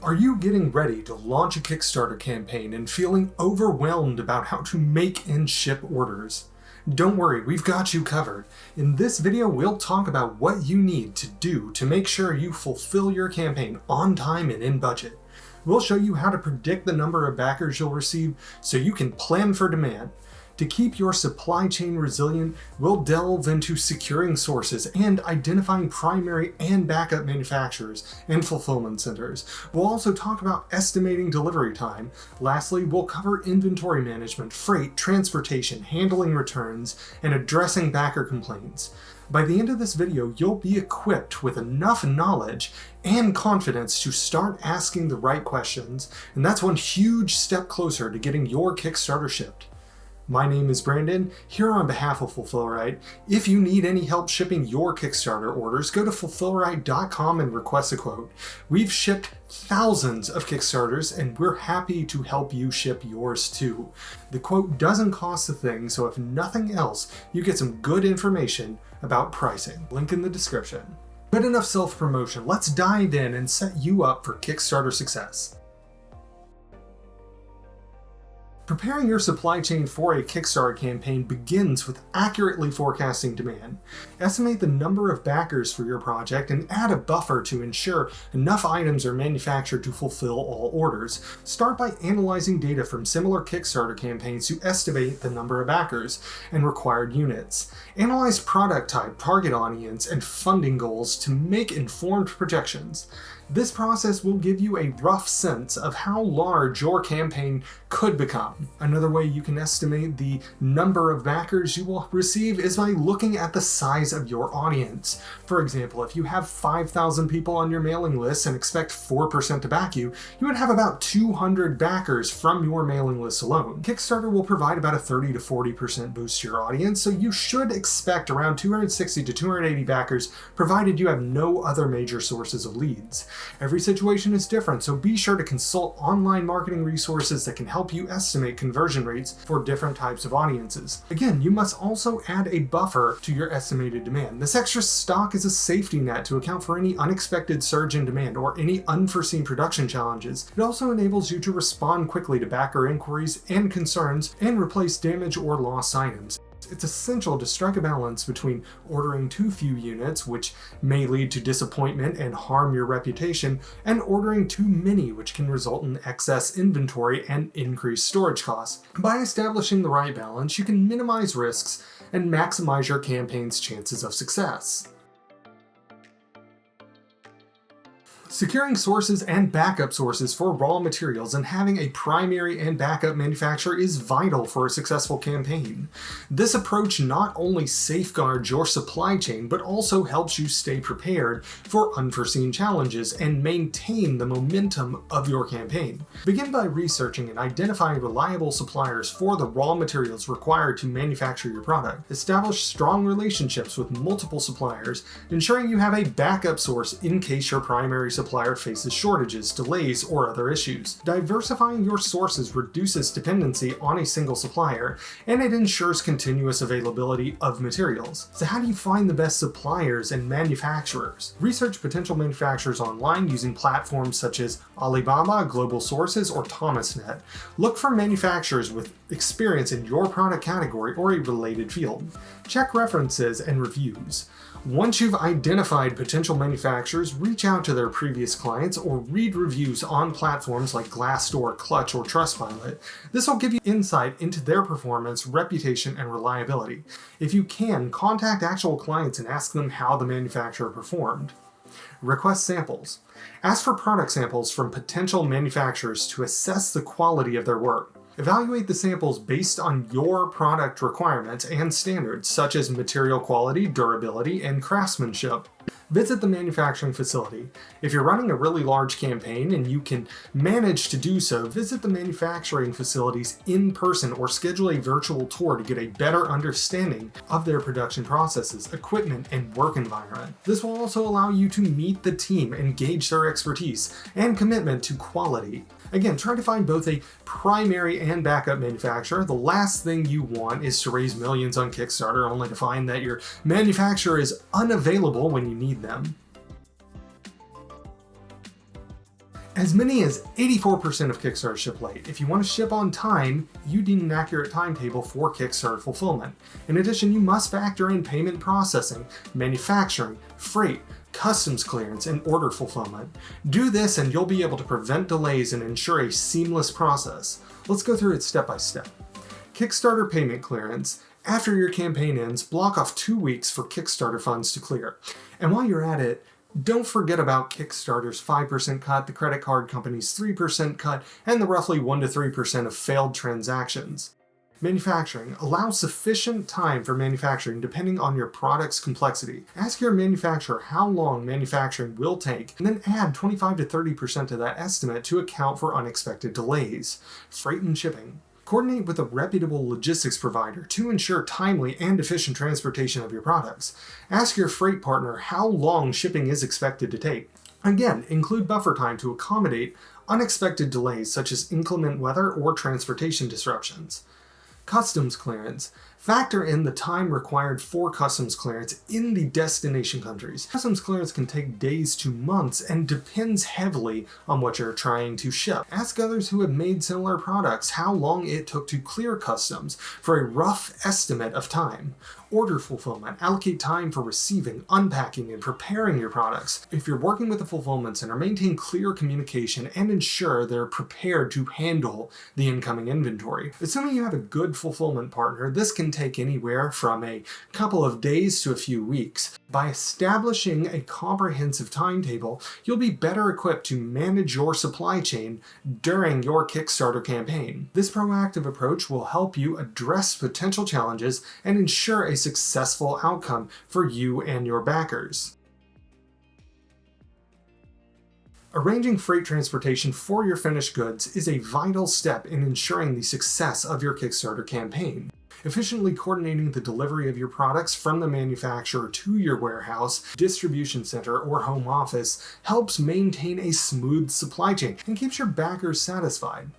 Are you getting ready to launch a Kickstarter campaign and feeling overwhelmed about how to make and ship orders? Don't worry, we've got you covered. In this video, we'll talk about what you need to do to make sure you fulfill your campaign on time and in budget. We'll show you how to predict the number of backers you'll receive so you can plan for demand. To keep your supply chain resilient, we'll delve into securing sources and identifying primary and backup manufacturers and fulfillment centers. We'll also talk about estimating delivery time. Lastly, we'll cover inventory management, freight, transportation, handling returns, and addressing backer complaints. By the end of this video, you'll be equipped with enough knowledge and confidence to start asking the right questions, and that's one huge step closer to getting your Kickstarter shipped. My name is Brandon, here on behalf of Fulfillrite. If you need any help shipping your Kickstarter orders, go to fulfillrite.com and request a quote. We've shipped thousands of Kickstarters, and we're happy to help you ship yours too. The quote doesn't cost a thing, so if nothing else, you get some good information about pricing. Link in the description. Good enough self-promotion, let's dive in and set you up for Kickstarter success. Preparing your supply chain for a Kickstarter campaign begins with accurately forecasting demand. Estimate the number of backers for your project and add a buffer to ensure enough items are manufactured to fulfill all orders. Start by analyzing data from similar Kickstarter campaigns to estimate the number of backers and required units. Analyze product type, target audience, and funding goals to make informed projections. This process will give you a rough sense of how large your campaign could become. Another way you can estimate the number of backers you will receive is by looking at the size of your audience. For example, if you have 5,000 people on your mailing list and expect 4% to back you, you would have about 200 backers from your mailing list alone. Kickstarter will provide about a 30 to 40% boost to your audience, so you should expect around 260 to 280 backers, provided you have no other major sources of leads. Every situation is different, so be sure to consult online marketing resources that can help you estimate conversion rates for different types of audiences. Again, you must also add a buffer to your estimated demand. This extra stock is a safety net to account for any unexpected surge in demand or any unforeseen production challenges. It also enables you to respond quickly to backer inquiries and concerns and replace damaged or lost items. It's essential to strike a balance between ordering too few units, which may lead to disappointment and harm your reputation, and ordering too many, which can result in excess inventory and increased storage costs. By establishing the right balance, you can minimize risks and maximize your campaign's chances of success. Securing sources and backup sources for raw materials and having a primary and backup manufacturer is vital for a successful campaign. This approach not only safeguards your supply chain, but also helps you stay prepared for unforeseen challenges and maintain the momentum of your campaign. Begin by researching and identifying reliable suppliers for the raw materials required to manufacture your product. Establish strong relationships with multiple suppliers, ensuring you have a backup source in case your primary supplier faces shortages, delays, or other issues. Diversifying your sources reduces dependency on a single supplier, and it ensures continuous availability of materials. So how do you find the best suppliers and manufacturers? Research potential manufacturers online using platforms such as Alibaba, Global Sources, or Thomasnet. Look for manufacturers with experience in your product category or a related field. Check references and reviews. Once you've identified potential manufacturers, reach out to their previous clients or read reviews on platforms like Glassdoor, Clutch, or Trustpilot. This will give you insight into their performance, reputation, and reliability. If you can, contact actual clients and ask them how the manufacturer performed. Request samples. Ask for product samples from potential manufacturers to assess the quality of their work. Evaluate the samples based on your product requirements and standards, such as material quality, durability, and craftsmanship. Visit the manufacturing facility. If you're running a really large campaign and you can manage to do so, visit the manufacturing facilities in person or schedule a virtual tour to get a better understanding of their production processes, equipment, and work environment. This will also allow you to meet the team and gauge their expertise and commitment to quality. Again, try to find both a primary and backup manufacturer. The last thing you want is to raise millions on Kickstarter only to find that your manufacturer is unavailable when you need them. As many as 84% of Kickstarter ship late. If you want to ship on time, you need an accurate timetable for Kickstarter fulfillment. In addition, you must factor in payment processing, manufacturing, freight, customs clearance, and order fulfillment. Do this and you'll be able to prevent delays and ensure a seamless process. Let's go through it step by step. Kickstarter payment clearance. After your campaign ends, block off 2 weeks for Kickstarter funds to clear. And while you're at it, don't forget about Kickstarter's 5% cut, the credit card company's 3% cut, and the roughly 1 to 3% of failed transactions. Manufacturing. Allow sufficient time for manufacturing depending on your product's complexity. Ask your manufacturer how long manufacturing will take, and then add 25 to 30% to that estimate to account for unexpected delays. Freight and shipping. Coordinate with a reputable logistics provider to ensure timely and efficient transportation of your products. Ask your freight partner how long shipping is expected to take. Again, include buffer time to accommodate unexpected delays such as inclement weather or transportation disruptions. Customs clearance. Factor in the time required for customs clearance in the destination countries. Customs clearance can take days to months and depends heavily on what you're trying to ship. Ask others who have made similar products how long it took to clear customs for a rough estimate of time. Order fulfillment. Allocate time for receiving, unpacking, and preparing your products. If you're working with a fulfillment center, maintain clear communication and ensure they're prepared to handle the incoming inventory. Assuming you have a good fulfillment partner, this can take anywhere from a couple of days to a few weeks. By establishing a comprehensive timetable, you'll be better equipped to manage your supply chain during your Kickstarter campaign. This proactive approach will help you address potential challenges and ensure a successful outcome for you and your backers. Arranging freight transportation for your finished goods is a vital step in ensuring the success of your Kickstarter campaign. Efficiently coordinating the delivery of your products from the manufacturer to your warehouse, distribution center, or home office helps maintain a smooth supply chain and keeps your backers satisfied.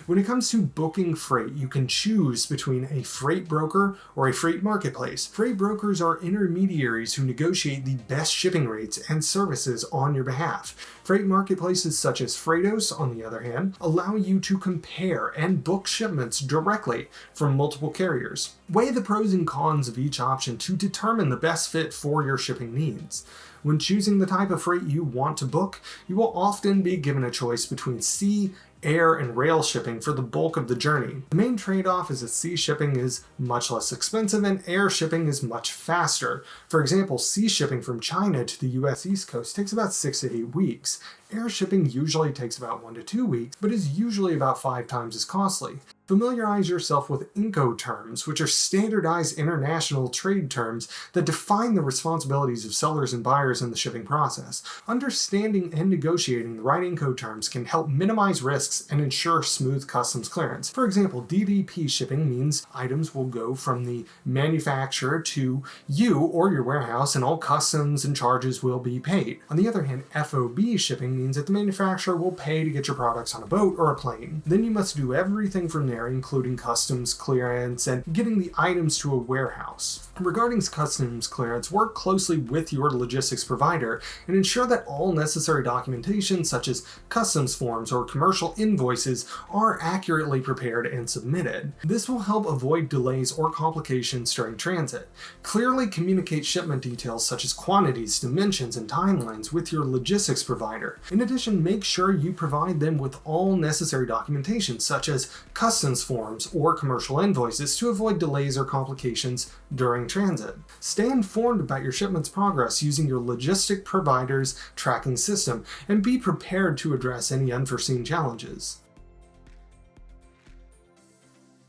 When it comes to booking freight, you can choose between a freight broker or a freight marketplace. Freight brokers are intermediaries who negotiate the best shipping rates and services on your behalf. Freight marketplaces such as Freightos, on the other hand, allow you to compare and book shipments directly from multiple carriers. Weigh the pros and cons of each option to determine the best fit for your shipping needs. When choosing the type of freight you want to book, you will often be given a choice between sea, air, and rail shipping for the bulk of the journey. The main trade-off is that sea shipping is much less expensive and air shipping is much faster. For example, sea shipping from China to the US East Coast takes about 6 to 8 weeks. Air shipping usually takes about 1 to 2 weeks, but is usually about 5 times as costly. Familiarize yourself with Incoterms, which are standardized international trade terms that define the responsibilities of sellers and buyers in the shipping process. Understanding and negotiating the right Incoterms can help minimize risks and ensure smooth customs clearance. For example, DDP shipping means items will go from the manufacturer to you or your warehouse and all customs and charges will be paid. On the other hand, FOB shipping means that the manufacturer will pay to get your products on a boat or a plane. Then you must do everything from there, including customs clearance and getting the items to a warehouse. Regarding customs clearance, work closely with your logistics provider and ensure that all necessary documentation such as customs forms or commercial invoices are accurately prepared and submitted. This will help avoid delays or complications during transit. Clearly communicate shipment details such as quantities, dimensions, and timelines with your logistics provider. In addition, make sure you provide them with all necessary documentation such as customs forms or commercial invoices to avoid delays or complications during transit. Stay informed about your shipment's progress using your logistic provider's tracking system and be prepared to address any unforeseen challenges.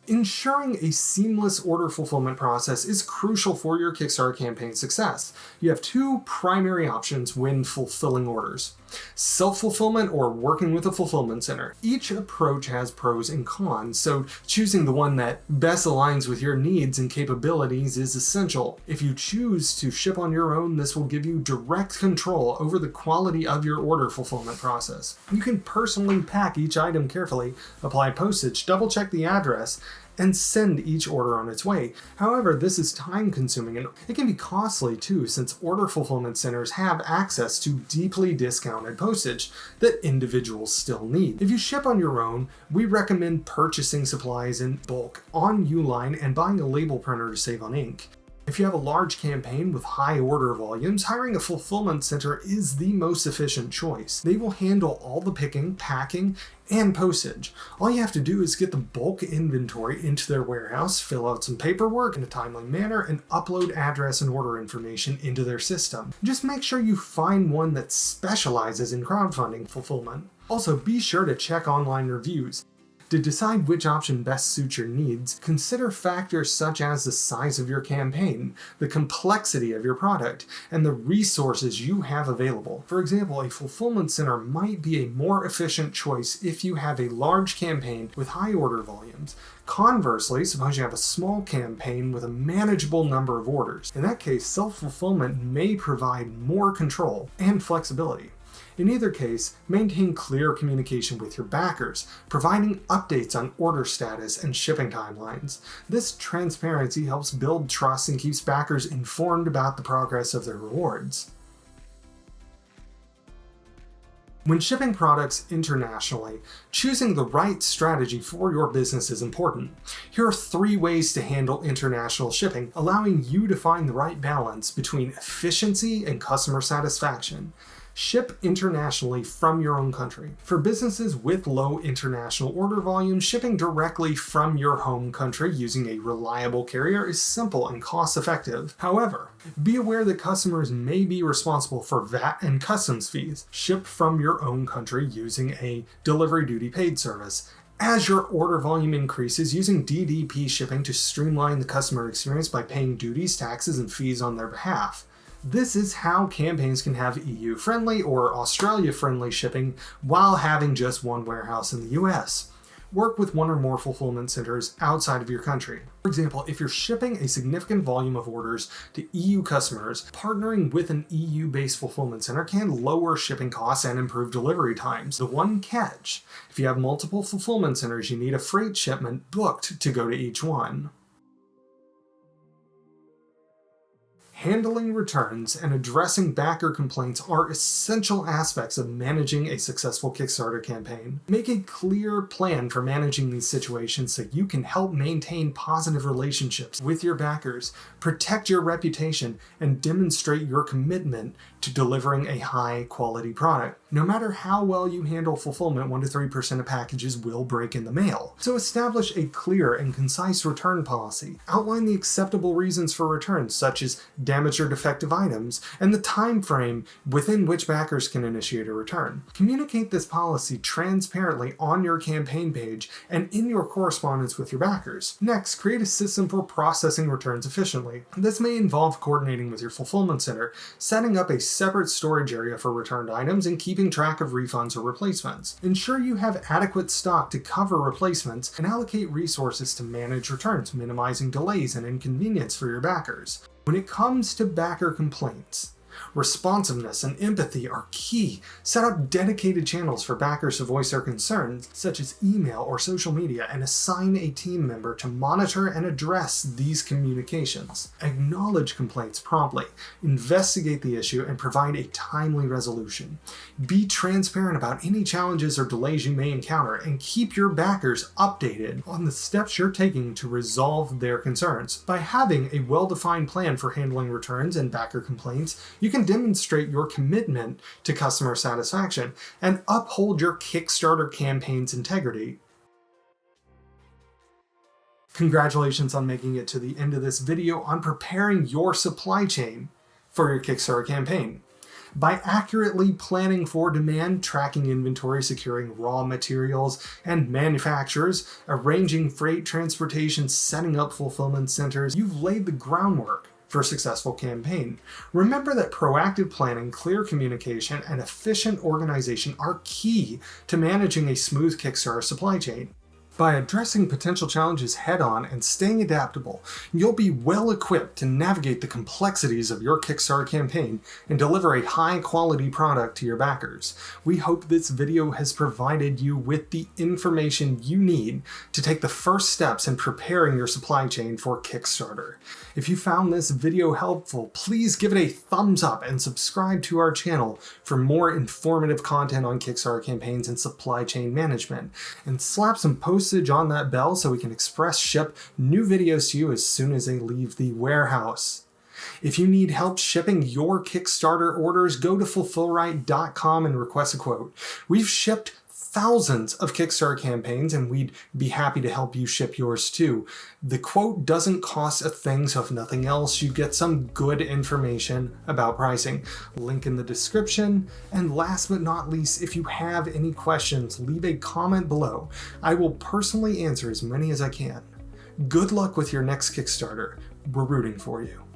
Ensuring a seamless order fulfillment process is crucial for your Kickstarter campaign success. You have 2 primary options when fulfilling orders: self-fulfillment or working with a fulfillment center. Each approach has pros and cons, so choosing the one that best aligns with your needs and capabilities is essential. If you choose to ship on your own, this will give you direct control over the quality of your order fulfillment process. You can personally pack each item carefully, apply postage, double-check the address, and send each order on its way. However, this is time consuming and it can be costly too, since order fulfillment centers have access to deeply discounted postage that individuals still need. If you ship on your own, we recommend purchasing supplies in bulk on Uline and buying a label printer to save on ink. If you have a large campaign with high order volumes, hiring a fulfillment center is the most efficient choice. They will handle all the picking, packing, and postage. All you have to do is get the bulk inventory into their warehouse, fill out some paperwork in a timely manner, and upload address and order information into their system. Just make sure you find one that specializes in crowdfunding fulfillment. Also, be sure to check online reviews. To decide which option best suits your needs, consider factors such as the size of your campaign, the complexity of your product, and the resources you have available. For example, a fulfillment center might be a more efficient choice if you have a large campaign with high order volumes. Conversely, suppose you have a small campaign with a manageable number of orders. In that case, self-fulfillment may provide more control and flexibility. In either case, maintain clear communication with your backers, providing updates on order status and shipping timelines. This transparency helps build trust and keeps backers informed about the progress of their rewards. When shipping products internationally, choosing the right strategy for your business is important. Here are 3 ways to handle international shipping, allowing you to find the right balance between efficiency and customer satisfaction. Ship internationally from your own country. For businesses with low international order volume, shipping directly from your home country using a reliable carrier is simple and cost-effective. However, be aware that customers may be responsible for VAT and customs fees. Ship from your own country using a delivery duty paid service. As your order volume increases, using DDP shipping to streamline the customer experience by paying duties, taxes, and fees on their behalf. This is how campaigns can have EU-friendly or Australia-friendly shipping while having just one warehouse in the US. Work with one or more fulfillment centers outside of your country. For example, if you're shipping a significant volume of orders to EU customers, partnering with an EU-based fulfillment center can lower shipping costs and improve delivery times. The one catch: if you have multiple fulfillment centers, you need a freight shipment booked to go to each one. Handling returns and addressing backer complaints are essential aspects of managing a successful Kickstarter campaign. Make a clear plan for managing these situations so you can help maintain positive relationships with your backers, protect your reputation, and demonstrate your commitment to delivering a high-quality product. No matter how well you handle fulfillment, 1 to 3% of packages will break in the mail. So establish a clear and concise return policy. Outline the acceptable reasons for returns, such as damaged or defective items, and the time frame within which backers can initiate a return. Communicate this policy transparently on your campaign page and in your correspondence with your backers. Next, create a system for processing returns efficiently. This may involve coordinating with your fulfillment center, setting up a separate storage area for returned items, and keeping track of refunds or replacements. Ensure you have adequate stock to cover replacements and allocate resources to manage returns, minimizing delays and inconvenience for your backers. When it comes to backer complaints, responsiveness and empathy are key. Set up dedicated channels for backers to voice their concerns, such as email or social media, and assign a team member to monitor and address these communications. Acknowledge complaints promptly, investigate the issue, and provide a timely resolution. Be transparent about any challenges or delays you may encounter, and keep your backers updated on the steps you're taking to resolve their concerns. By having a well-defined plan for handling returns and backer complaints, you can demonstrate your commitment to customer satisfaction and uphold your Kickstarter campaign's integrity. Congratulations on making it to the end of this video on preparing your supply chain for your Kickstarter campaign. By accurately planning for demand, tracking inventory, securing raw materials and manufacturers, arranging freight transportation, setting up fulfillment centers, you've laid the groundwork for a successful campaign. Remember that proactive planning, clear communication, and efficient organization are key to managing a smooth Kickstarter supply chain. By addressing potential challenges head-on and staying adaptable, you'll be well equipped to navigate the complexities of your Kickstarter campaign and deliver a high-quality product to your backers. We hope this video has provided you with the information you need to take the first steps in preparing your supply chain for Kickstarter. If you found this video helpful, please give it a thumbs up and subscribe to our channel for more informative content on Kickstarter campaigns and supply chain management, and slap some postage on that bell so we can express ship new videos to you as soon as they leave the warehouse. If you need help shipping your Kickstarter orders, go to fulfillright.com and request a quote. We've shipped thousands of Kickstarter campaigns and we'd be happy to help you ship yours too. The quote doesn't cost a thing, so if nothing else, you get some good information about pricing. Link in the description. And last but not least, if you have any questions, leave a comment below. I will personally answer as many as I can. Good luck with your next Kickstarter. We're rooting for you.